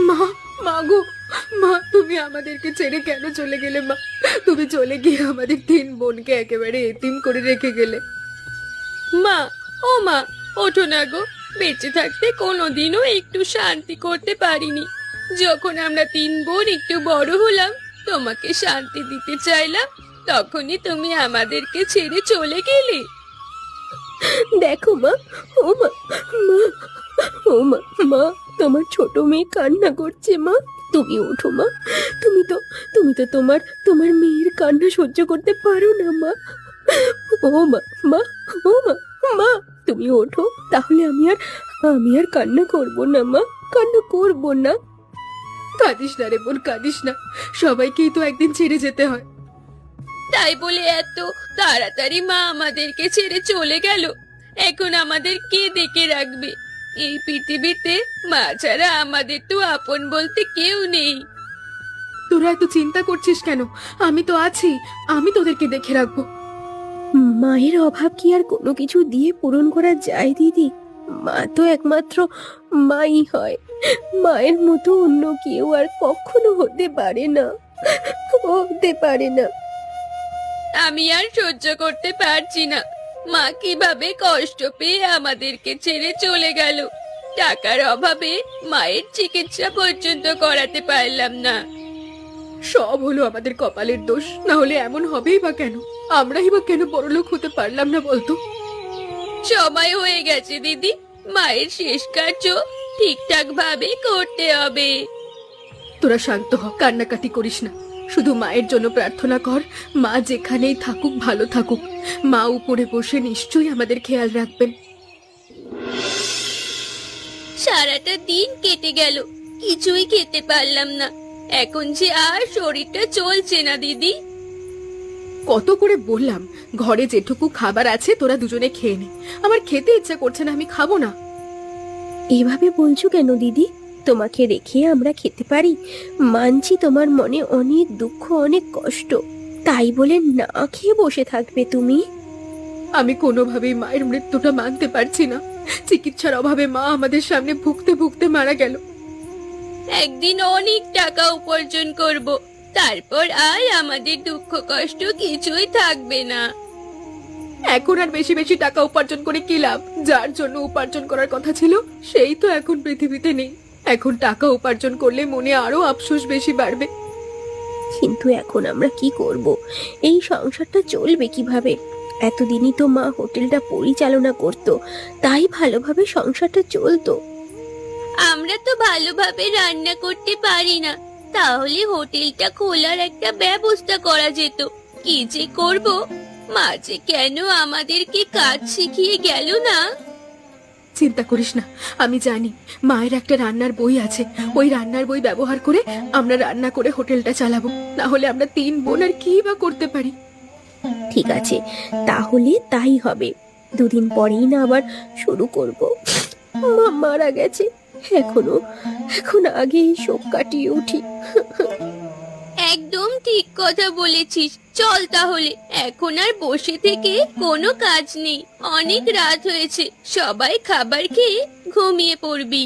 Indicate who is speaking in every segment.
Speaker 1: মা, মা গো, মা তুমি আমাদেরকে ছেড়ে কেন চলে গেলে মা? তুমি চলে গিয়ে আমাদের তিন বোনকে একেবারে এতিম করে রেখে গেলে।
Speaker 2: মা, ও মা, ওঠো না গো। বেঁচে থাকতে কোনোদিনও একটু শান্তি করতে পারিনি। যখন আমরা তিন বোন একটু বড় হলাম, তোমাকে শান্তি দিতে চাইলাম, তখনই তুমি আমাদেরকে ছেড়ে চলে গেলে।
Speaker 3: দেখো মা, ও মা, মা, ও মা, মা, তোমার ছোট মেয়ে কান্না করছে। মা, তুমি ওঠো মা। তুমি তো তোমার মেয়ের কান্না সহ্য করতে পারো না মা। ও মা, মা, ও মা, মা, তুমি ওঠো, তাহলে আমি আর কান্না করব না মা, কান্না করব না।
Speaker 1: কাঁদিস না রে বোন, কাঁদিস না। সবাইকেই তো একদিন ছেড়ে যেতে হয়।
Speaker 2: তাই বলে এত তাড়াতাড়ি মা আমাদেরকে ছেড়ে চলে গেল। এখন আমাদের কে দেখে রাখবে? এই পৃথিবীতে মা ছাড়া আমাদের তো আপন বলতে কেউ নেই।
Speaker 1: তোরা এত চিন্তা করছিস কেন? আমি তো আছি, আমি তোদেরকে দেখে রাখবো।
Speaker 3: মায়ের অভাব কি আর কোনো কিছু দিয়ে পূরণ করা যায় দিদি? মা তো একমাত্র মাই হয়। মায়ের মতো অন্য কেউ আর কখনো হতে পারে না, হতে পারে না।
Speaker 2: আমি আর সহ্য করতে পারছি না। মা কিভাবে কষ্ট পেয়ে আমাদেরকে ছেড়ে চলে গেল। টাকার অভাবে মায়ের চিকিৎসা পর্যন্ত করাতে পারলাম না।
Speaker 1: সব হলো আমাদের কপালের দোষ, না হলে এমন হবেই বা কেন? আমরাই বা কেন বড়লোক হতে পারলাম না বলতো?
Speaker 2: সময় হয়ে গেছে দিদি, মায়ের শেষ কার্য ঠিকঠাক ভাবে করতে হবে।
Speaker 1: তোরা শান্ত হ, কান্নাকাটি করিস না। শুধু মায়ের জন্য প্রার্থনা কর, মা যেখানেই থাকুক ভালো থাকুক। মা উপরে বসে নিশ্চয়ই আমাদের খেয়াল রাখবেন।
Speaker 2: সারাটা দিন কেটে গেল, কিছুই খেতে পারলাম না। এখন যে আর শরীরটা চলছে না দিদি।
Speaker 1: কত করে বললাম, ঘরে যেটুকু খাবার আছে তোরা দুজনে খেয়ে নে। আমার খেতে ইচ্ছা করছে না, আমি খাবো না।
Speaker 3: এভাবে বলছো কেন দিদি? তোমাকে রেখে আমরা খেতে পারি? মানছি তোমার মনে অনেক দুঃখ, অনেক কষ্ট, তাই বলে না খেয়ে বসে থাকবে তুমি?
Speaker 1: আমি কোনোভাবেই মায়ের মৃত্যুটা মানতে পারছি না। চিকিৎসার অভাবে মা আমাদের সামনে ভুগতে ভুগতে মারা গেল।
Speaker 2: একদিন অনেক টাকা উপার্জন করব, তারপর আর আমাদের দুঃখ কষ্ট কিছুই থাকবে না।
Speaker 1: এখন আর বেশি বেশি টাকা উপার্জন করে কি লাভ? যার জন্য উপার্জন করার কথা ছিল সেই তো এখন পৃথিবীতে নেই। এখন টাকা উপার্জন করলে মনে আরো আফসোস বেশি বাড়বে।
Speaker 3: কিন্তু এখন আমরা কি করব? এই সংসারটা চলবে কিভাবে? এতদিনই তো মা হোটেলটা পরিচালনা করত, তাই ভালোভাবে সংসারটা চলতো।
Speaker 2: আমরা তো ভালোভাবে রান্না করতে পারি না, তাহলে হোটেলটা খোলার একটা ব্যবস্থা করা যেত। কি যে করব, মা যে কেন আমাদেরকে কাজ শিখিয়ে গেল না।
Speaker 1: চিন্তা করিস না, আমি জানি মায়ের একটা রান্নার বই আছে। ওই রান্নার বই ব্যবহার করে আমরা রান্না করে হোটেলটা চালাবো। না হলে আমরা তিন বোন আর কি বা করতে পারি?
Speaker 3: ঠিক আছে, তাহলে তাই হবে। দুদিন পরেই না আবার শুরু করব। মা মারা গেছে, এখন আগে এই শোক কাটিয়ে উঠি।
Speaker 2: একদম ঠিক কথা বলেছিস। চল তাহলে, এখন আর বসে থেকে কোনো কাজ নেই। অনেক রাত হয়েছে, সবাই খাবার খেয়ে ঘুমিয়ে পড়বি।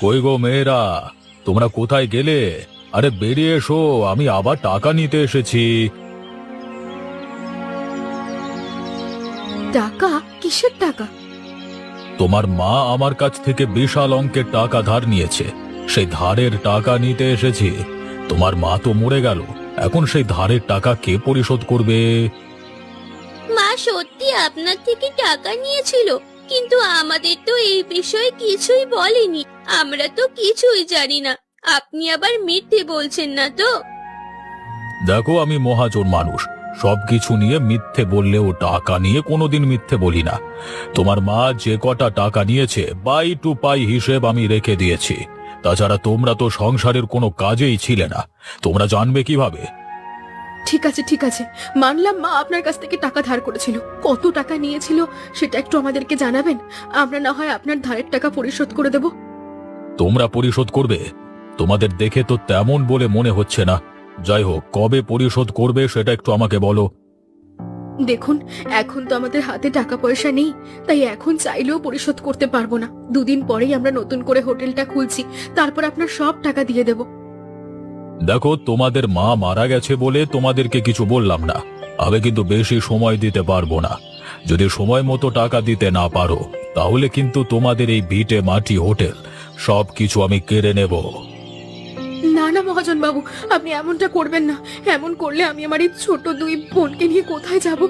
Speaker 4: কই গো মেয়েরা, তোমরা কোথায় গেলে? আরে বেরিয়ে এসো, আমি আবার টাকা নিতে এসেছি।
Speaker 1: টাকা? কিসের টাকা?
Speaker 4: তোমার মা আমার কাছ থেকে বিশাল অঙ্কের টাকা ধার নিয়েছে, সেই ধারের টাকা নিতে এসেছি। তোমার মা তো মরে গেল, এখন সেই ধারের টাকা কে পরিশোধ করবে?
Speaker 2: মা সত্যি আপনার থেকে টাকা নিয়েছিল, কিন্তু আমাদের তো এই বিষয়ে কিছুই বলেনি। আমরা তো কিছুই জানি না। আপনি আবার মিথ্যে বলছেন না তো?
Speaker 4: দেখো, আমি মহাজন মানুষ, সবকিছু নিয়ে মিথ্যে বললেও টাকা নিয়ে কোনোদিন মিথ্যে বলি না। তোমার মা যে কটা টাকা নিয়েছে বাই টু পাই হিসেব আমি রেখে দিয়েছি। তাছাড়া তোমরা তো সংসারের কোনো কাজেই ছিলে না, তোমরা জানবে কিভাবে?
Speaker 1: ঠিক আছে ঠিক আছে, মানলাম মা আপনার কাছ থেকে টাকা ধার করেছিল। কত টাকা নিয়েছিল সেটা একটু আমাদেরকে জানাবেন। আমরা না হয় আপনার ধারের টাকা পরিশোধ করে দেব।
Speaker 4: তোমরা পরিশোধ করবে? তোমাদের দেখে তো তেমন বলে মনে হচ্ছে না। যাই হোক, কবে পরিশোধ করবে সেটা একটু আমাকে বলো।
Speaker 1: দেখুন, এখন তো আমাদের হাতে টাকা পয়সা নেই, তাই এখন চাইলেও পরিশোধ করতে পারবো না। 2 দিন পরেই আমরা নতুন করে হোটেলটা খুলছি, তারপর আপনার সব টাকা দিয়ে দেব।
Speaker 4: দেখো, তোমাদের মা মারা গেছে বলে তোমাদেরকে কিছু বললাম না। আমি কিন্তু বেশি সময় দিতে পারবো না। যদি সময় মতো টাকা দিতে না পারো, তাহলে কিন্তু তোমাদের এই ভিটে মাটি হোটেল সবকিছু আমি কেড়ে নেব।
Speaker 1: না না মহাজন বাবু, আপনি এমনটা করবেন না। এমন করলে আমি আমার এই ছোট 2 বোনকে নিয়ে কোথায় যাব?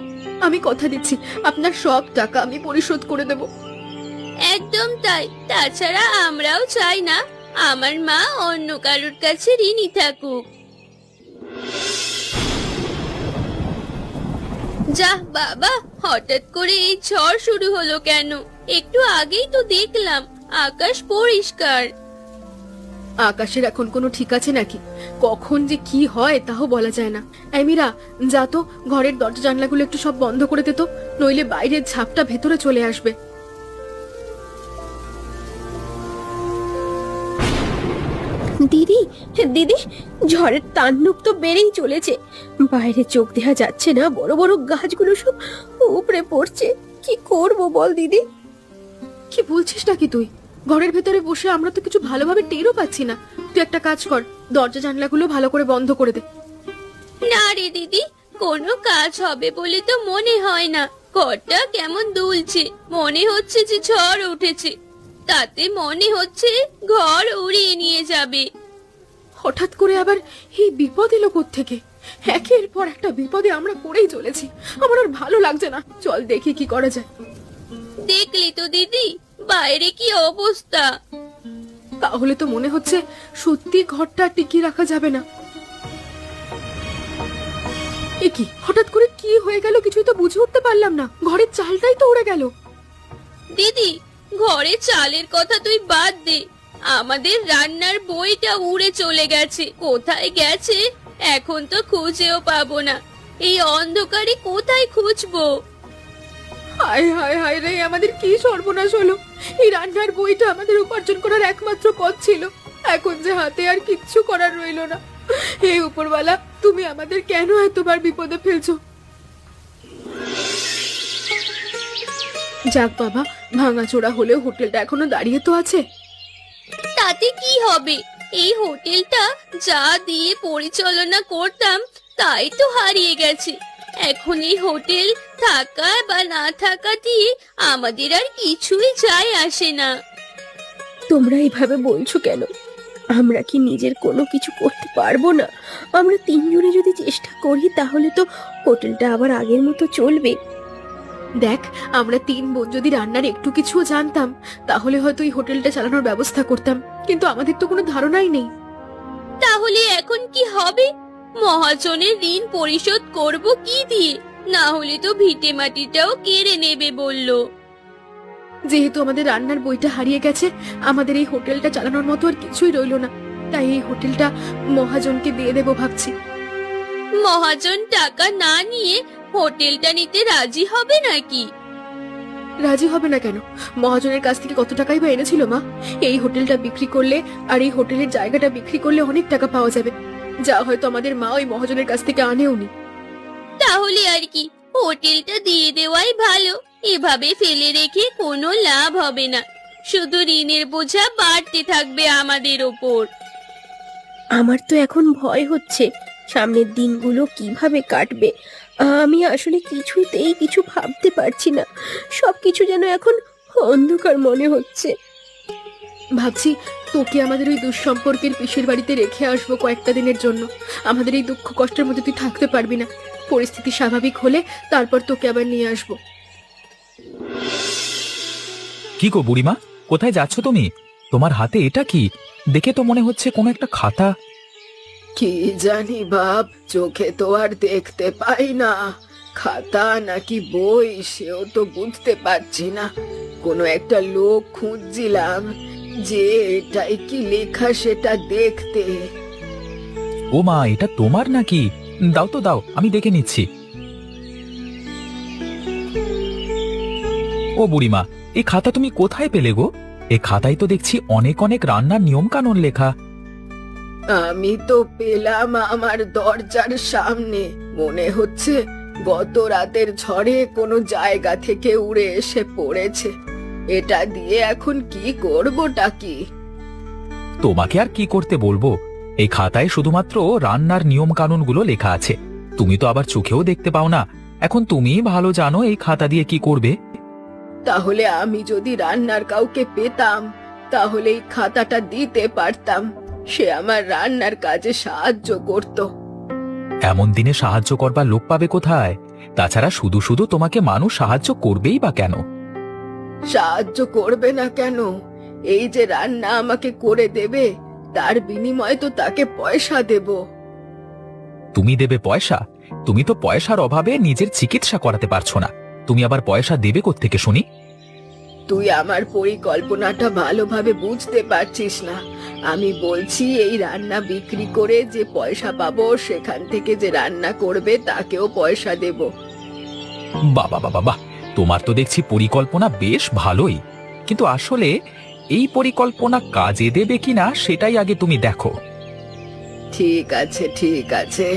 Speaker 1: আমি কথা দিচ্ছি, আপনার সব টাকা আমি পরিশোধ করে দেব।
Speaker 2: একদম তাই। তাছাড়া আমরাও চাই না আমার মা অন্য কারোর কাছে ঋণী থাকুক। যাহ বাবা, হঠাৎ করে এই ঝড় শুরু হলো কেন? একটু আগেই তো দেখলাম আকাশ পরিষ্কার।
Speaker 1: আকাশের এখন কোনো ঠিক আছে নাকি? কখন যে কি হয় তাও বলা যায় না। এই মীরা, যা তো ঘরের দরজা জানলাগুলো একটু সব বন্ধ করে দে তো, নইলে বাইরের ঝাপটা ভেতরে চলে আসবে।
Speaker 3: দিদি, দিদি, ঝড়ের তাণ্ডব তো বেড়েই চলেছে। বাইরে চোখ দেখা যাচ্ছে না, বড় বড় গাছগুলো সব উপড়ে পড়ছে। কি করব বল দিদি?
Speaker 1: কি বলছিস নাকি তুই? ঘরের ভেতরে বসে আমরা তো কিছু ভালোভাবে টেরও পাচ্ছি না। তুই একটা কাজ কর, দরজা জানলাগুলো ভালো করে বন্ধ করে দে।
Speaker 2: না রে দিদি, কোনো কাজ হবে বলে তো মনে হয় না। ঘরটা কেমন দুলছে, মনে হচ্ছে যে ঝড় উঠেছে। তাতে মনে হচ্ছে ঘর উড়িয়ে নিয়ে যাবে।
Speaker 1: হঠাৎ করে আবার এই বিপদ এলো কোত্থেকে? একের পর একটা বিপদে আমরা পড়েই চলেছি। আমার আর ভালো লাগছে না। চল দেখি কি করা যায়।
Speaker 2: দেখলি তো দিদি, বাইরে কি অবস্থা।
Speaker 1: তাহলে তো মনে হচ্ছে সত্যি ঘরটা টিকিয়ে রাখা যাবে না। এ কি, হঠাৎ করে কি হয়ে গেল কিছুই তো বুঝে উঠতে পারলাম না। ঘরের চালটাই তো উড়ে গেল।
Speaker 2: দিদি, ঘরে চালের কথা তুই বাদ দে, আমাদের রান্নার বইটা উড়ে চলে গেছে। কোথায় গেছে এখন তো খুঁজেও পাবো না। এই অন্ধকারে কোথায় খুঁজবো?
Speaker 1: হায় হায় হায় রে, আমাদের কি সর্বনাশ হলো! এই রান্নার বইটা আমাদের উপার্জন করার একমাত্র পথ ছিল। এখন যে হাতে আর কিচ্ছু করার রইলো না। হে উপরওয়ালা, তুমি আমাদের কেন এতবার বিপদে ফেলছো? যাক বাবা, ভাঙাচোরা হলেও হোটেলটা এখনো দাঁড়িয়ে তো আছে।
Speaker 2: তাতে কি হবে? এই হোটেলটা যা দিয়ে পরিচালনা করতাম তাই তো হারিয়ে গেছে। এখন এই হোটেল থাকা বা না থাকা দিয়ে আমাদের আর কিছুই যায় আসে না।
Speaker 3: তোমরা এইভাবে বলছো কেন? আমরা কি নিজের কোনো কিছু করতে পারবো না? আমরা 3 জনে যদি চেষ্টা করি তাহলে তো হোটেলটা আবার আগের মতো চলবে।
Speaker 1: দেখ, আমরা 3 বোন যদি রান্নার একটু কিছুও জানতাম, তাহলে হয়তো এই হোটেলটা চালানোর ব্যবস্থা করতাম। কিন্তু আমাদের তো কোনো ধারণাই নেই।
Speaker 2: তাহলে এখন কি হবে? মহাজনের ঋণ পরিশোধ করব কি দিয়ে? না হলে তো ভিটে মাটিটাও কেড়ে নেবে বললো।
Speaker 1: যেহেতু আমাদের রান্নার বইটা হারিয়ে গেছে, আমাদের এই হোটেলটা চালানোর মতো আর কিছুই রইলো না। তাই এই হোটেলটা মহাজনকে দিয়ে দেবো ভাবছি।
Speaker 2: মহাজন টাকা না নিয়ে হোটেলটা নিতে রাজি হবে নাকি?
Speaker 1: রাজি হবে না কেন? মহাজনের কাছ থেকে কত টাকাই বা এনেছিল মা। এই হোটেলটা বিক্রি করলে আর এই হোটেলের জায়গাটা বিক্রি করলে অনেক টাকা পাওয়া যাবে, যা হয়তো আমাদের মা ওই মহাজনের কাছ থেকে আনেওনি।
Speaker 2: তাহলে আর কি, হোটেলটা দিয়ে দেওয়াই ভালো। এভাবে ফেলে রেখে কোনো লাভ হবে না, শুধু ঋণের বোঝা বাড়তে থাকবে আমাদের ওপর।
Speaker 3: আমার তো এখন ভয় হচ্ছে সামনের দিনগুলো কিভাবে কাটবে। আমি আসলে কিছুতেই কিছু ভাবতে পারছি না। সবকিছু যেন এখন অন্ধকার মনে হচ্ছে।
Speaker 1: ভাবছি তোকে আমাদের ওই দুঃসম্পর্কের পিসের বাড়িতে রেখে আসবো কয়েকটা দিনের জন্য। আমাদের এই দুঃখ কষ্টের মধ্যে তুই থাকতে পারবি না। পরিস্থিতি স্বাভাবিক হলে তারপর তোকে আবার নিয়ে আসবো।
Speaker 5: কি গো বুড়িমা, কোথায় যাচ্ছ তুমি? তোমার হাতে এটা কি? দেখে তো মনে হচ্ছে কোনো একটা খাতা।
Speaker 1: কি জানি বাপ, চোখে তো আর দেখতে পাই না। খাতা নাকি বই সেও তো বুঝতে পারছি না। কোনো একটা লোক খুঁজছিলাম যে এটাই কি লেখা সেটা দেখতে।
Speaker 5: ও মা, এটা তোমার নাকি? দাও তো দাও, আমি দেখে নিচ্ছি। ও বুড়িমা, এই খাতা তুমি কোথায় পেলে গো? এই খাতায় তো দেখছি অনেক অনেক রান্নার নিয়ম কানুন লেখা।
Speaker 1: আমি তো পেলাম আমার দরজার সামনে। মনে হচ্ছে গত রাতের ঝড়ে কোনো জায়গা থেকে উড়ে এসে পড়েছে। এটা দিয়ে এখন কি করবোটা কি?
Speaker 5: তোমাকে আর কি করতে বলবো, এই খাতায় শুধুমাত্র রান্নার নিয়ম কানুনগুলো লেখা আছে। তুমি তো আবার চোখেও দেখতে পাও না, এখন তুমি ভালো জানো এই খাতা দিয়ে কি করবে।
Speaker 1: তাহলে আমি যদি রান্নার কাউকে পেতাম তাহলে এই খাতাটা দিতে পারতাম, সে আমার রান্নার কাজে সাহায্য করত।
Speaker 5: এমন দিনে সাহায্য করবার লোক পাবে কোথায়? তাছাড়া শুধু শুধু তোমাকে মানুষ সাহায্য করবেই বা কেন?
Speaker 1: সাহায্য করবে না কেন? এই যে রান্না আমাকে করে দেবে, তার বিনিময়ে তো তাকে পয়সা দেব।
Speaker 5: তুমি দেবে পয়সা? তুমি তো পয়সার অভাবে নিজের চিকিৎসা করাতে পারছো না, তুমি আবার পয়সা দেবে কোত্থেকে শুনি?
Speaker 1: তুই আমার পরিকল্পনাটা ভালোভাবে বুঝতে পারছিস না। আমি বলছি এই রান্না বিক্রি করে যে পয়সা পাবো সেখান থেকে যে রান্না করবে তাকেও পয়সা দেব।
Speaker 5: বাবা বাবা বাহ, তোমার তো দেখছি পরিকল্পনা বেশ ভালোই, কিন্তু আসলে এই পরিকল্পনা কাজে দেবে কিনা সেটাই আগে তুমি দেখো।
Speaker 1: ঠিক আছে ঠিক আছে,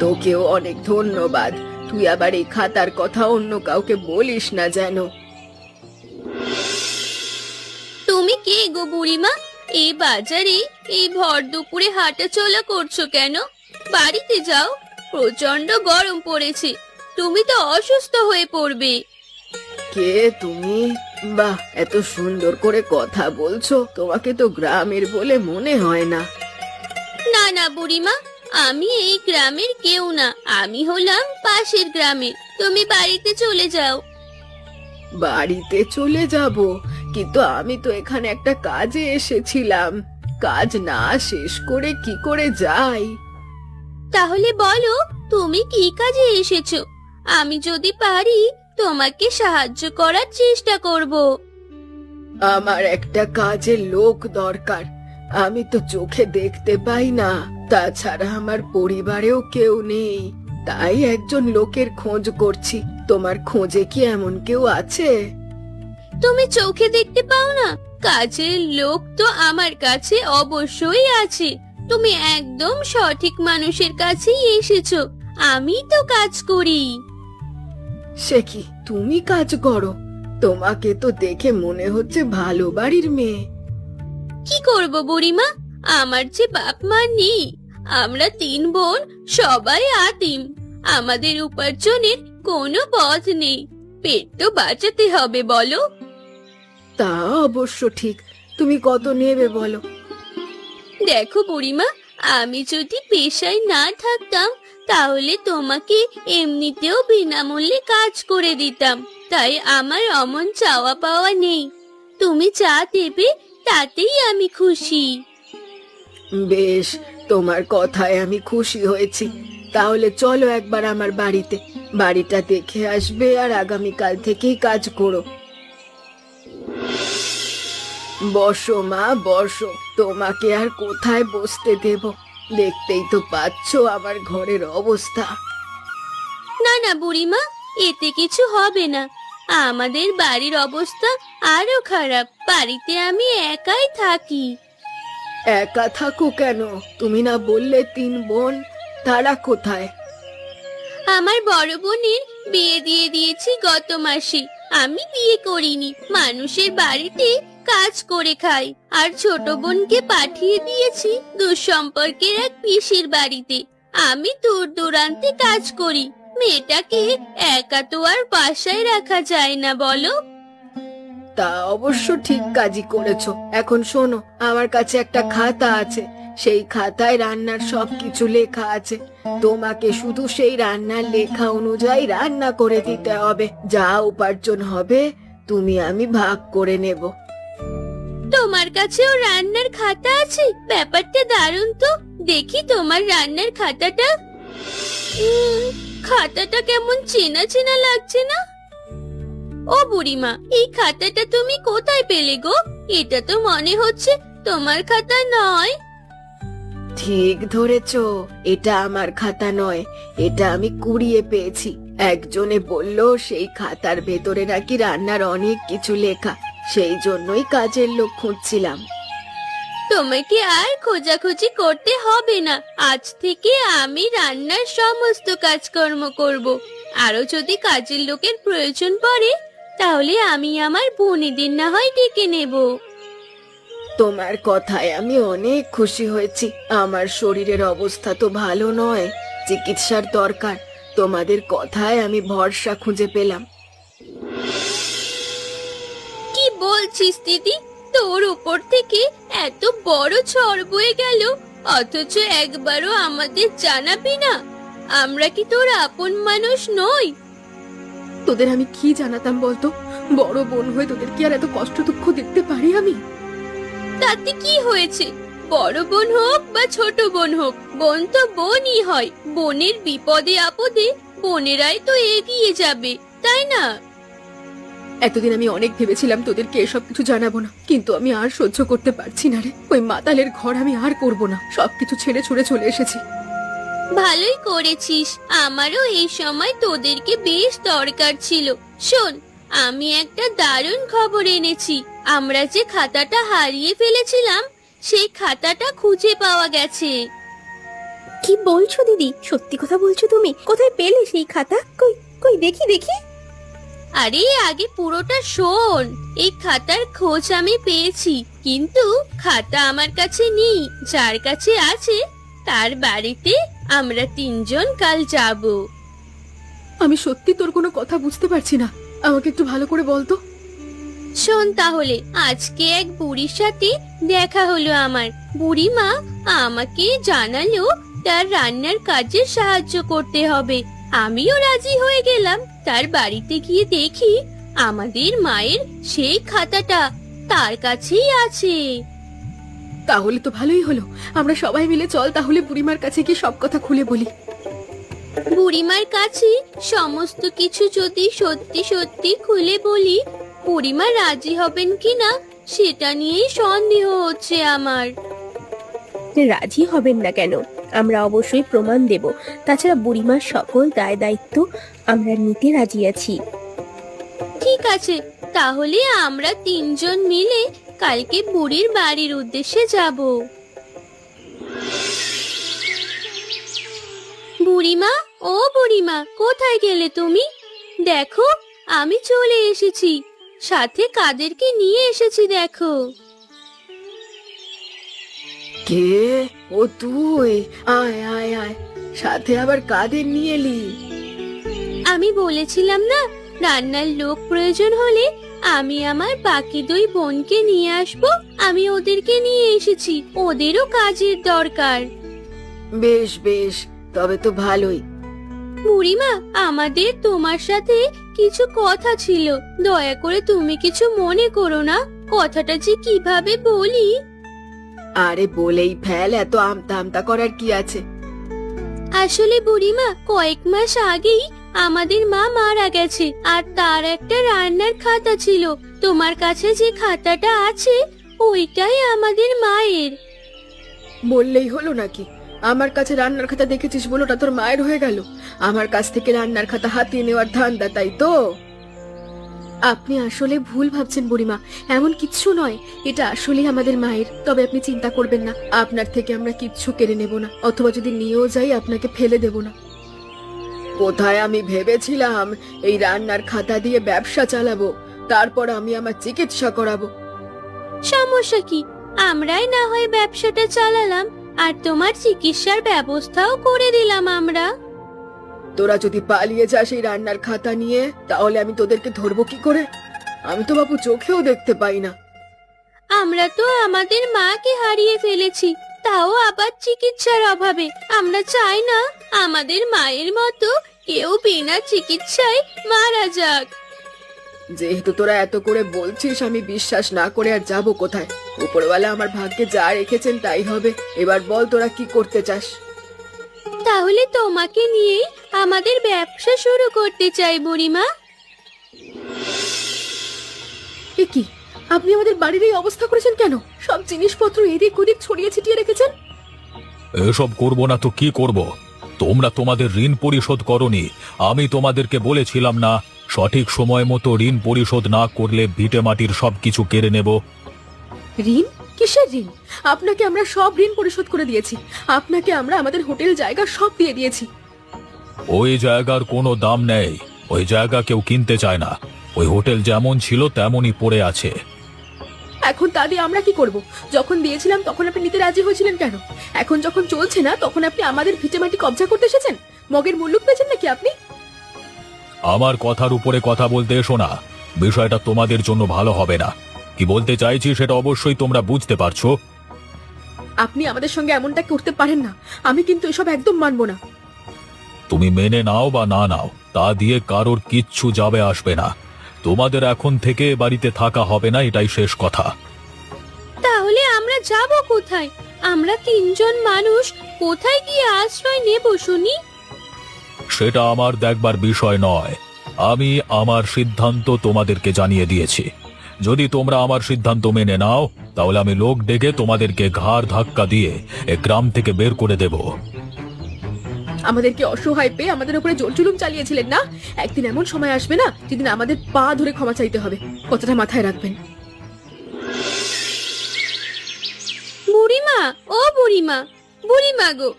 Speaker 1: তোকেও অনেক ধন্যবাদ। তুই আবার এই খাতার কথা অন্য কাউকে বলিস না যেন।
Speaker 2: তুমি কে গো বুড়িমা? এই বাজারে এই ভর দুপুরে হাঁটা চলা করছো কেন? বাড়িতে যাও, প্রচন্ড গরম পড়েছে, তুমি তো অসুস্থ হয়ে পড়বে।
Speaker 1: কে তুমি? বাহ, এত সুন্দর করে কথা বলছো, তোমাকে তো গ্রামের বলে মনে হয় না।
Speaker 2: না না বুড়িমা, আমি এই গ্রামের কেউ না, আমি হলাম পাশের গ্রামের। তুমি বাড়িতে চলে যাও।
Speaker 1: বাড়িতে চলে যাব? কিন্তু আমি তো এখানে একটা কাজে এসেছিলাম, কাজ না শেষ করে কি করে যাই?
Speaker 2: তাহলে বলো তুমি কি কাজে এসেছো? আমি যদি পারি তোমাকে সাহায্য করার চেষ্টা করব।
Speaker 1: আমার একটা কাজের লোক দরকার, আমি তো চোখে দেখতে পাই না, তাছাড়া আমার পরিবারেও কেউ নেই, তাই একজন লোকের খোঁজ করছি। তোমার খোঁজে কি এমন কেউ আছে?
Speaker 2: তুমি চোখে দেখতে পাও না? কাজের লোক তো আমার কাছে অবশ্যই আছে। তুমি একদম সঠিক মানুষের কাছেই এসেছো, আমি তো কাজ করি।
Speaker 1: সে কি, তুমি কাজ করো? তোমাকে তো দেখে মনে হচ্ছে ভালো বাড়ির মেয়ে।
Speaker 2: কি করব বুড়িমা, আমার যে বাপ মা নেই, আমরা 3 বোন, সবাই আতিম, আমাদের উপার্জনের কোনো পথ নেই, পেট তো বাঁচাতে হবে বলো।
Speaker 1: তা অবশ্য ঠিক, তুমি কত নেবে বলো?
Speaker 2: দেখো বুড়িমা, আমি যদি পেশায় না থাকতাম তাহলে তোমাকে এমনিতেও বিনামূল্যে কাজ করে দিতাম, তাই আমার অমন চাওয়া পাওয়া নেই। তুমি যা দেবে তাতেই আমি খুশি।
Speaker 1: বেশ, তোমার কথায় আমি খুশি হয়েছি। তাহলে চলো একবার আমার বাড়িতে, বাড়িটা দেখে আসবে আর আগামীকাল থেকেই কাজ করো। বসো মা বসো, তোমাকে আর কোথায় বসতে দেব? দেখতেই তো পাচ্ছো আমার ঘরের অবস্থা।
Speaker 2: না না বুড়িমা, এতে কিছু হবে না, আমাদের বাড়ির অবস্থা আরো খারাপ, বাড়িতে আমি একাই থাকি।
Speaker 1: একা থাকো কেন? তুমি না বললে 3 বোন, তারা কোথায়?
Speaker 2: আমার বড় বোনের বিয়ে দিয়ে দিয়েছি গত মাসে, আমি বিয়ে করিনি, মানুষের বাড়িতে কাজ করে খাই। আর ছোট বোনকে পাঠিয়ে দিয়েছি দুঃসম্পর্কের এক পিসির বাড়িতে, আমি দূর দূরান্তে কাজ করি। মেয়েটাকে একা তো আর বাসায় রাখা যায় না বলো।
Speaker 1: তা অবশ্য ঠিক কাজই করেছো। এখন শোনো, আমার কাছে একটা খাতা আছে, সেই খাতায় রান্নার সবকিছু লেখা আছে। তোমাকে শুধু সেই রান্নার লেখা অনুযায়ী রান্না করে দিতে হবে। যা উপার্জন হবে তুমি আমি ভাগ করে নেব।
Speaker 2: তোমার কাছেও রান্নার খাতা আছে? ব্যাপারটা দারুণ তো, দেখি তোমার রান্নার খাতাটা। খাতাটা কেমন চেনা চেনা লাগছে না? ও বুড়িমা, এই খাতাটা তুমি কোথায় পেলে গো? এটা তো মনে হচ্ছে তোমার খাতা নয়।
Speaker 1: ঠিক ধরেছো, এটা আমার খাতা নয়, এটা আমি কুড়িয়ে পেয়েছি। একজনে বলল সেই খাতার ভেতরে নাকি রান্নার অনেক কিছু লেখা, সেই জন্যই কাজের লোক খুঁজছিলাম।
Speaker 2: তোমাকে আর খোঁজাখুঁজি করতে হবে না। আজ থেকে আমি রান্নার সমস্ত কাজকর্ম করব। আরো যদি কাজের লোকের প্রয়োজন পড়ে তাহলে আমি আমার বোনেদের না হয় ডেকে নেব।
Speaker 1: তোমার কথায় আমি অনেক খুশি হয়েছি। আমার শরীরের অবস্থা তো ভালো নয়, চিকিৎসার দরকার। তোমাদের কথায় আমি ভরসা খুঁজে পেলাম।
Speaker 2: কি বলছিস দিদি? তোর উপর থেকে এত বড় ঝড় বয়ে গেল, অথচ একবারও আমাদের জানাবি না? আমরা কি তোর আপন মানুষ নই?
Speaker 3: তোদের আমি কি জানাতাম বলতো? বড় বোন হয়ে তোদের কি আর এত কষ্ট দুঃখ দেখতে পারি আমি?
Speaker 2: তাতে কি হয়েছে? বড় বোন হোক বা ছোট বোন হোক, বোন তো বোনই হয়। বোনের বিপদে আপদে বোনেরাই তো এগিয়ে যাবে, তাই না?
Speaker 3: এতদিন আমি অনেক ভেবেছিলাম তোদেরকে এসব কিছু জানাবো না, কিন্তু আমি আর সহ্য করতে পারছি না রে। ওই মাতালের ঘর আমি আর করব না, সবকিছু ছেড়ে ছুড়ে চলে এসেছি।
Speaker 2: ভালোই করেছিস, আমারও এই সময় তোদেরকে বেশ দরকার ছিল। শোন, আমি একটা দারুণ খবর এনেছি। আমরা যে খাতাটা হারিয়ে ফেলেছিলাম সেই খাতাটা খুঁজে পাওয়া গেছে।
Speaker 3: কি বলছো দিদি? সত্যি কথা বলছো তুমি? কোথায় পেলে সেই খাতা? কই কই দেখি দেখি।
Speaker 2: আরে আগে পুরোটা শোন। এই খাতার খোঁজ আমি পেয়েছি, কিন্তু খাতা আমার কাছে নেই। যার কাছে আছে তার বাড়িতে আমরা তিনজন কাল যাব।
Speaker 3: আমি সত্যি তোর কোনো কথা বুঝতে পারছি না, আমাকে একটু ভালো করে বলতো।
Speaker 2: শোন তাহলে, আজকে এক বুড়ির সাথে দেখা হলো আমার। বুড়িমা আমাকে জানালো তার রান্নার কাজে সাহায্য করতে হবে। আমিও রাজি হয়ে গেলাম। তার বাড়িতে গিয়ে দেখি আমাদের মায়ের সেই খাতাটা তার কাছেই আছে।
Speaker 3: তাহলে তো ভালোই হলো, আমরা সবাই মিলে চল তাহলে বুড়িমার কাছে গিয়ে সব কথা খুলে বলি।
Speaker 2: বুড়িমার কাছে সমস্ত কিছু যদি সত্যি সত্যি খুলে বলি, বুড়িমা রাজি হবেন কিনা সেটা নিয়েই সন্দেহ হচ্ছে আমার।
Speaker 3: রাজি হবেন না কেন? আমরা অবশ্যই প্রমাণ দেব। তাছাড়া বুড়িমার সকল দায় দায়িত্ব আমরা নিতে রাজি আছি।
Speaker 2: ঠিক আছে, তাহলে আমরা তিনজন মিলে কালকে বুড়ির বাড়ির উদ্দেশ্যে যাব। বুড়িমা, ও বুড়িমা, কোথায় গেলে তুমি? দেখো, আমি চলে এসেছি, সাথে কাদেরকে নিয়ে এসেছি দেখো।
Speaker 1: কে? ও তুই? আয় আয় আয়, সাথে আবার কাদের নিয়ে এলি?
Speaker 2: আমি বলেছিলাম না, রান্নার লোক প্রয়োজন হলে আমি আমার বাকি দুই বোনকে নিয়ে আসব। আমি ওদেরকে নিয়ে এসেছি, ওদেরও কাজের দরকার।
Speaker 1: বেশ বেশ, তবে তো ভালোই।
Speaker 2: বুড়িমা, আমাদের তোমার সাথে কিছু কথা ছিল, দয়া করে তুমি কিছু মনে করো না। কথাটা যে কিভাবে বলি।
Speaker 1: আরে বলেই ফেল, এত আমতা আমতা করার কি আছে?
Speaker 2: আসলে বুড়িমা, কয়েক মাস আগেই আমাদের মা মারা গেছে, আর তার একটা রান্নার খাতা ছিল। তোমার কাছে যে খাতাটা আছে ওইটাই আমাদের মায়ের।
Speaker 1: বললেই হলো নাকি? আমার কাছে রান্নার খাতা দেখেছিস বলে ওটা তোর মায়ের হয়ে গেল? আমার কাছ থেকে রান্নার খাতা হাতিয়ে নেওয়ার ধান্দা, তাই তো?
Speaker 3: আপনি আসলে ভুল ভাবছেন বুড়িমা, এমন কিচ্ছু নয়। এটা আসলে আমাদের মায়ের। তবে আপনি চিন্তা করবেন না, আপনার থেকে আমরা কিচ্ছু কেড়ে নেব না, অথবা যদি নিয়েও যাই আপনাকে ফেলে দেব না।
Speaker 1: কোথায় আমি ভেবেছিলাম এই রান্নার খাতা দিয়ে ব্যবসা চালাবো, তারপর আমি আমার চিকিৎসা করাবো।
Speaker 2: সমস্যা কি? আমরাই না হয় ব্যবসাটা চালালাম, আর তোমার চিকিৎসার ব্যবস্থাও করে দিলাম আমরা।
Speaker 1: তোরা যদি পালিয়ে যাস এই রান্নার খাতা নিয়ে, তাহলে আমি তোদেরকে ধরবো কি করে? আমি তো বাবু চোখেও দেখতে পাই না।
Speaker 2: আমরা তো আমাদের মাকে হারিয়ে ফেলেছি, তাও আবার চিকিৎসার অভাবে। আমরা চাই না আমাদের মায়ের মতো কেউ বিনা চিকিৎসায় মারা যাক।
Speaker 1: যেহেতু তোরা এত করে বলছিস, আমি বিশ্বাস না করে আর যাবো কোথায়? উপরওয়ালা আমার ভাগ্যে যা রেখেছেন তাই হবে। এবার বল, তোরা কি করতে চাস?
Speaker 2: তাহলে তোমাকে নিয়েই আমাদের ব্যবসা শুরু করতে চাই বুড়িমা।
Speaker 3: এ কি, আপনি আমাদের বাড়ির এই অবস্থা করেছেন কেন? সব জিনিসপত্র এদিক ওদিক ছড়িয়ে ছিটিয়ে রেখেছেন।
Speaker 4: এসব করব না তো কি করব? তোমরা তোমাদের ঋণ পরিশোধ করনি। আমি তোমাদেরকে বলেছিলাম না, সঠিক সময় মতো ঋণ পরিশোধ না করলে ভিটে মাটির সবকিছু কেড়ে নেব।
Speaker 3: ঋণ? কিসের ঋণ? আপনাকে আমরা সব ঋণ পরিশোধ করে দিয়েছি। আপনাকে আমরা আমাদের হোটেল জায়গা সব দিয়ে দিয়েছি।
Speaker 4: ওই জায়গার কোনো দাম নেই। ওই জায়গা কেউ কিনতে চায় না। ওই হোটেল যেমন ছিল তেমনই পড়ে আছে।
Speaker 3: এখন তা দিয়ে আমরা কি করব? যখন দিয়েছিলাম তখন আপনি নিতে রাজি হয়েছিলেন কেন? এখন যখন চলছে না তখন আপনি আমাদের ভিটেমাটি কবজা করতে এসেছেন? মগের মুল্লুক পেয়েছেন নাকি আপনি?
Speaker 4: আমার কথার উপরে কথা বলতে এসো না। বিষয়টা তোমাদের জন্য ভালো হবে না। কি বলতে চাইছি সেটা অবশ্যই তোমরা বুঝতে পারছো।
Speaker 3: আপনি আমাদের সঙ্গে এমনটা করতে পারেন না। আমি কিন্তু এসব একদম মানব না।
Speaker 4: তুমি মেনে নাও বা না নাও, তা দিয়ে কারোর কিচ্ছু যাবে আসবে না। তোমাদের এখন থেকে এ বাড়িতে থাকা হবে না, এটাই শেষ কথা।
Speaker 2: তাহলে আমরা যাব কোথায়? আমরা তিনজন মানুষ কোথায় গিয়ে আশ্রয় নেব শুনি?
Speaker 4: সেটা আমার দেখবার বিষয় নয়। আমি আমার সিদ্ধান্ত তোমাদেরকে জানিয়ে দিয়েছি। যদি তোমরা আমার সিদ্ধান্ত মেনে নাও তাহলে আমি লোক ডেকে তোমাদেরকে ঘাড় ধাক্কা দিয়ে এ গ্রাম থেকে বের করে দেব।
Speaker 3: আমাদেরকে অসহায় পেয়ে আমাদের উপরে জোর জুলুম চালিয়েছিলেন না? একদিন এমন সময় আসবে না যেদিন আমাদের পা ধরে ক্ষমা চাইতে হবে। কথাটা মাথায় রাখবেন।
Speaker 2: বুড়িমা, ও বুড়িমা, বুড়িমা গো,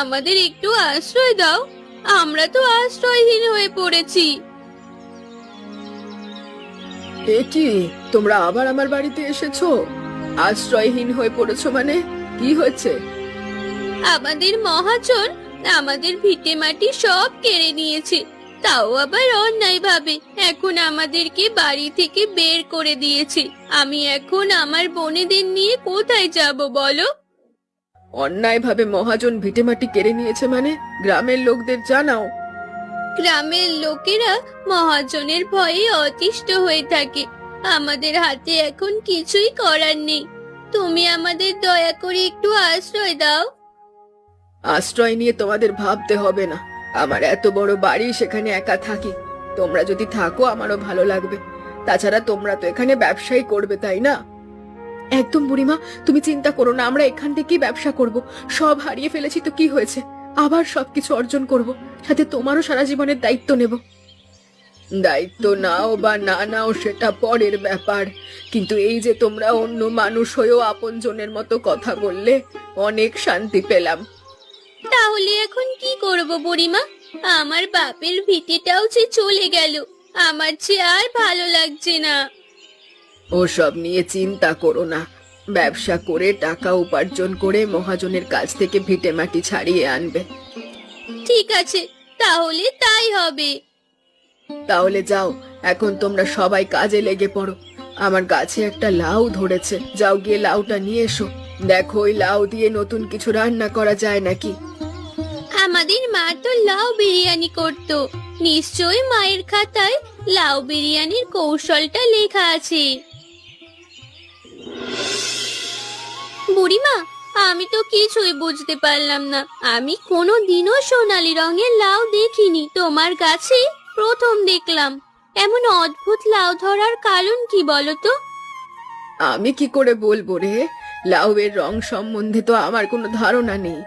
Speaker 2: আমাদের একটু আশ্রয় দাও। আমরা তো আশ্রয়হীন হয়ে পড়েছি।
Speaker 1: এ কি, তোমরা আবার আমার বাড়িতে এসেছো? আশ্রয়হীন হয়ে পড়েছো মানে? কি হয়েছে?
Speaker 2: আমাদের মহাজন আমাদের ভিটে মাটি সব কেড়ে নিয়েছে, তাও আবার অন্যায় ভাবে। এখন আমাদেরকে বাড়ি থেকে বের করে দিয়েছে। আমি এখন আমার বোনেদের নিয়ে কোথায় যাব বলো?
Speaker 1: অন্যায়ভাবে মহাজন ভিটেমাটি কেড়ে নিয়েছে মানে? গ্রামের লোকদের জানাও।
Speaker 2: গ্রামের লোকেরা মহাজনের ভয়ে অতিষ্ঠ হয়ে থাকে। আমাদের হাতে এখন কিছুই করার নেই। তুমি আমাদের দয়া করে একটু আশ্রয় দাও।
Speaker 1: আশ্রয় নিয়ে তোমাদের ভাবতে হবে না। আমার এত বড় বাড়ি, সেখানে একা থাকি। তোমরা যদি থাকো আমারও ভালো লাগবে। তাছাড়া তোমরা তো এখানে ব্যবসাই করবে, তাই না?
Speaker 3: একদম বুড়িমা, তুমি চিন্তা করো না। আমরা এখান থেকেই ব্যবসা করব। সব হারিয়ে ফেলেছি তো কি হয়েছে? আবার সবকিছু অর্জন করব। সাথে তোমারও সারা জীবনের দায়িত্ব নেব।
Speaker 1: দায়িত্ব নাও বা না নাও সেটা পরের ব্যাপার, কিন্তু এই যে তোমরা অন্য মানুষ হয়েও আপনজনের মতো কথা বললে, অনেক শান্তি পেলাম।
Speaker 2: তাহলে এখন কি করব বুড়িমা? আমার বাপের ভিটেটাও যে চলে গেল। আমার যে আর ভালো লাগছে না।
Speaker 1: ওসব নিয়ে চিন্তা করো না। ব্যবসা করে টাকা উপার্জন করে মহাজনের কাছ থেকে ভিটেমাটি ছাড়িয়ে আনবে।
Speaker 2: ঠিক আছে, তাহলে তাই হবে।
Speaker 1: তাহলে যাও, এখন তোমরা সবাই কাজে লেগে পড়ো। আমার গাছে একটা লাউ ধরেছে, যাও গিয়ে লাউটা নিয়ে এসো। দেখো ওই লাউ দিয়ে নতুন কিছু রান্না করা যায় নাকি।
Speaker 2: আমাদের মা তো লাউ বিরিয়ানি করতো। নিশ্চয়ই মায়ের খাতায় লাউ বিরিয়ানির কৌশলটা লেখা আছে। বুড়িমা, আমি তো কিছুই বুঝতে পারলাম না। আমি কোনোদিনও সোনালী রঙের লাউ দেখিনি। তোমার গাছে প্রথম দেখলাম। এমন অদ্ভুত লাউ ধরার কারণ কি বলো তো?
Speaker 1: আমি কি করে বলবো রে? লাউয়ের রং সম্বন্ধে তো আমার কোনো ধারণা নেই।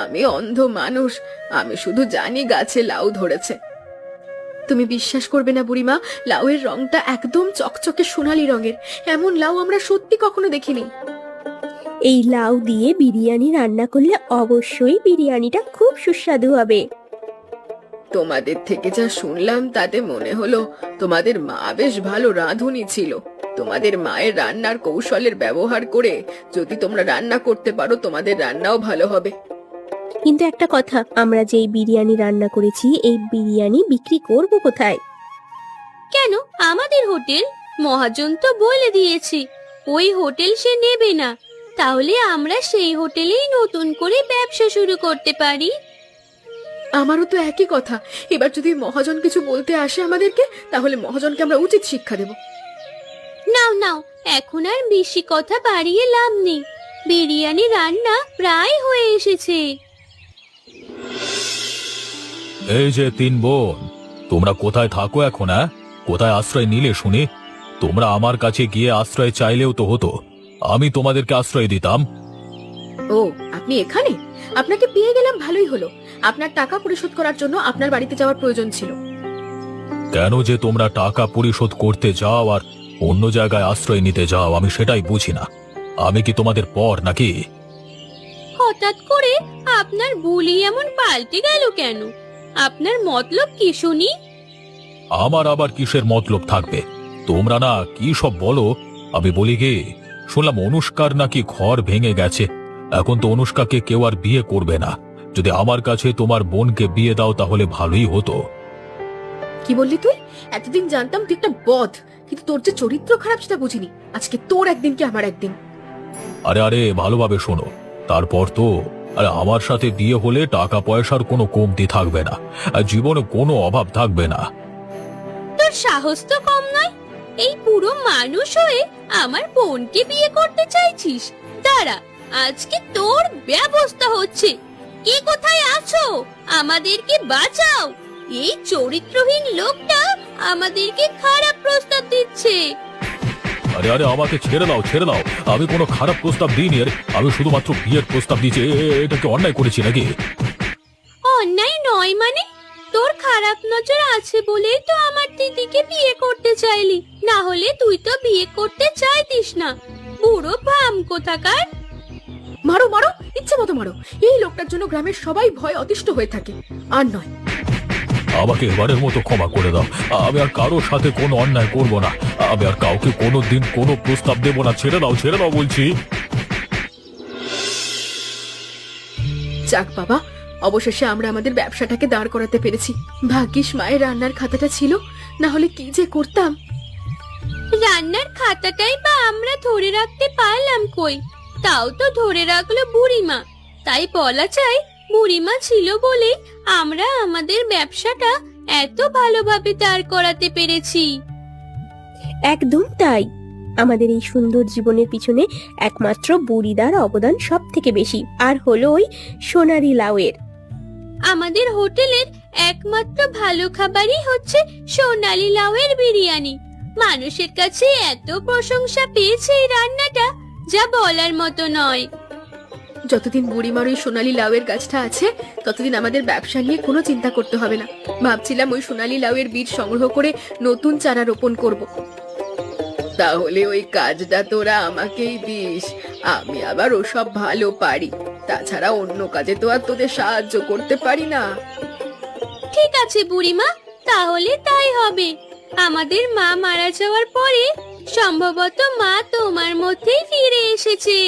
Speaker 1: আমি অন্ধ মানুষ। আমি শুধু জানি গাছে লাউ ধরেছে।
Speaker 3: তুমি বিশ্বাস করবে না বুড়িমা, লাউয়ের রংটা একদম চকচকে সোনালী রঙের। এমন লাউ আমরা সত্যি কখনো দেখিনি।
Speaker 6: এই লাউ দিয়ে বিরিয়ানি রান্না করলে অবশ্যই বিরিয়ানিটা খুব সুস্বাদু হবে।
Speaker 1: তোমাদের থেকে যা শুনলাম তাতে মনে হলো তোমাদের মা বেশ ভালো রাঁধুনি ছিল। তোমাদের মায়ের রান্নার কৌশলের ব্যবহার করে যদি তোমরা রান্না করতে পারো, তোমাদের রান্নাও ভালো হবে।
Speaker 6: কিন্তু একটা কথা, আমরা যেই বিরিয়ানি রান্না করেছি এই বিরিয়ানি বিক্রি করব কোথায়?
Speaker 2: কেন? আমাদের হোটেল। মহাজন তো বলে দিয়েছে ওই হোটেল সে নেবে না। তাহলে আমরা সেই হোটেলেই নতুন করে ব্যবসা শুরু করতে পারি।
Speaker 3: আমারও তো একই কথা। এবার যদি মহাজন কিছু বলতে আসে আমাদেরকে, তাহলে মহাজনকে আমরা উচিত শিক্ষা দেব।
Speaker 2: নাও নাও, এখন আর বেশি কথা বাড়িয়ে লাভ নেই। বিরিয়ানি রান্না প্রায় হয়ে এসেছে।
Speaker 4: এই যে তিন বোন, তোমরা কোথায় থাকো এখন? কোথায় আশ্রয় নিলে শুনি? তোমরা আমার কাছে গিয়ে আশ্রয় চাইলেও তো হতো, আমি তোমাদেরকে আশ্রয় দিতাম।
Speaker 3: ও, আপনি এখানে? আপনাকে পেয়ে গেলাম, ভালোই হলো। আপনার টাকা পরিশোধ করার জন্য আপনার বাড়িতে যাওয়ার প্রয়োজন ছিল।
Speaker 4: কেন যে তোমরা টাকা পরিশোধ করতে যাও আর অন্য জায়গায় আশ্রয় নিতে যাও, আমি সেটাই বুঝি না। আমি কি তোমাদের পর নাকি?
Speaker 2: হঠাৎ করে আপনার বুলি এমন পাল্টে গেল কেন? আপনার মতলব কি শুনি?
Speaker 4: আমার আবার কিসের মতলব থাকবে? তোমরা না কি সব বলো। আমি বলি কি, শুনলাম অনুষ্কার নাকি ঘর ভেঙে গেছে। এখন তো অনুষ্কাকে কেউ আর বিয়ে করবে না। যদি আমার কাছে তোমার বোনকে বিয়ে দাও তাহলে ভালোই হতো।
Speaker 3: কি বললি তুই? এতদিন জানতাম তুই একটা বদ, কিন্তু তোর যে চরিত্র খারাপ সেটা বুঝিনি। আজকে তোর একদিন কি আমার একদিন।
Speaker 4: আরে আরে ভালোভাবে শোনো। তারপর তো আরে আমার সাথে বিয়ে হলে টাকা পয়সার কোনো কমতি থাকবে না, আর জীবনে কোনো অভাব থাকবে না।
Speaker 2: তোর সাহস তো কম নয়। এই পুরো মানুষ হয়ে আমার বোনকে বিয়ে করতে চাইছিস? দাঁড়া, আজকে তোর ব্যবস্থা হচ্ছে। কে কোথায় আছো? আমাদেরকে বাঁচাও। এই চরিত্রহীন লোকটা আমাদেরকে খারাপ প্রস্তাব দিচ্ছে।
Speaker 4: আরে আরে আমাকে ছেড়ে দাও, ছেড়ে দাও। আমি কোনো খারাপ প্রস্তাব দিইনি। আরে আমি শুধুমাত্র বিয়ের প্রস্তাব দিয়েছি। এটা কি অন্যায় করেছি নাকি?
Speaker 2: অন্যায় নয় মানে? তোর খারাপ নজর আছে বলেই তো আমার দিদিকে বিয়ে করতে চাইলি, না হলে তুই তো বিয়ে করতে চাইতিস না। বুড়ো ভাম কোথাকার।
Speaker 3: মারো মারো, ইচ্ছে মতো মারো। এই লোকটার জন্য গ্রামের সবাই ভয় অতিষ্ঠ হয়ে থাকে। আর নয়,
Speaker 4: আমাকে এবারের মতো ক্ষমা করে দাও। আমি আর কারোর সাথে কোনো অন্যায় করব না। আমি আর কাউকে কোনো দিন কোনো প্রস্তাব দেব না। ছেড়ে দাও বলছি।
Speaker 3: যাক বাবা, অবশেষে আমরা আমাদের ব্যবসাটাকে দাঁড় করাতে পেরেছি। ভাগ্যিস মায়ের রান্নার খাতাটা ছিল, না হলে কি যে করতাম।
Speaker 2: রান্নার খাতাটাই বা আমরা ধরে রাখতে পারলাম কই? তাও তো ধরে রাখলো বুড়িমা। তাই বলা যায় বুড়িমা ছিল বলে আমরা আমাদের ব্যবসাটা এত ভালোভাবে দাঁড় করাতে পেরেছি।
Speaker 6: একদম তাই। আমাদের এই সুন্দর জীবনের পিছনে একমাত্র বুড়িদার অবদান সব থেকে বেশি, আর হলো ওই সোনারি লাউয়ের।
Speaker 2: আমাদের হোটেলের একমাত্র ভালো খাবারই হচ্ছে সোনালী লাউয়ের বিরিয়ানি। মানুষের কাছে এত প্রশংসা পেয়েছে এই রান্নাটা, যা বলার মতো নয়।
Speaker 3: যতদিন বুড়িমার ওই সোনালী লাউয়ের গাছটা আছে ততদিন আমাদের ব্যবসা নিয়ে কোনো চিন্তা করতে হবে না। ভাবছিলাম ওই সোনালী লাউয়ের বীজ সংগ্রহ করে নতুন চারা রোপণ করব। তাহলে ওই কাজটা তোরা আমাকেই দিস। আমি আবার ওসব ভালো পারি। তাছাড়া অন্য কাজে তো আর তোদের সাহায্য করতে পারি না।
Speaker 2: ঠিক আছে বুড়িমা, তাহলে তাই হবে। আমাদের মা মারা যাওয়ার পরে সম্ভবত মা তোমার মধ্যেই ফিরে এসেছে।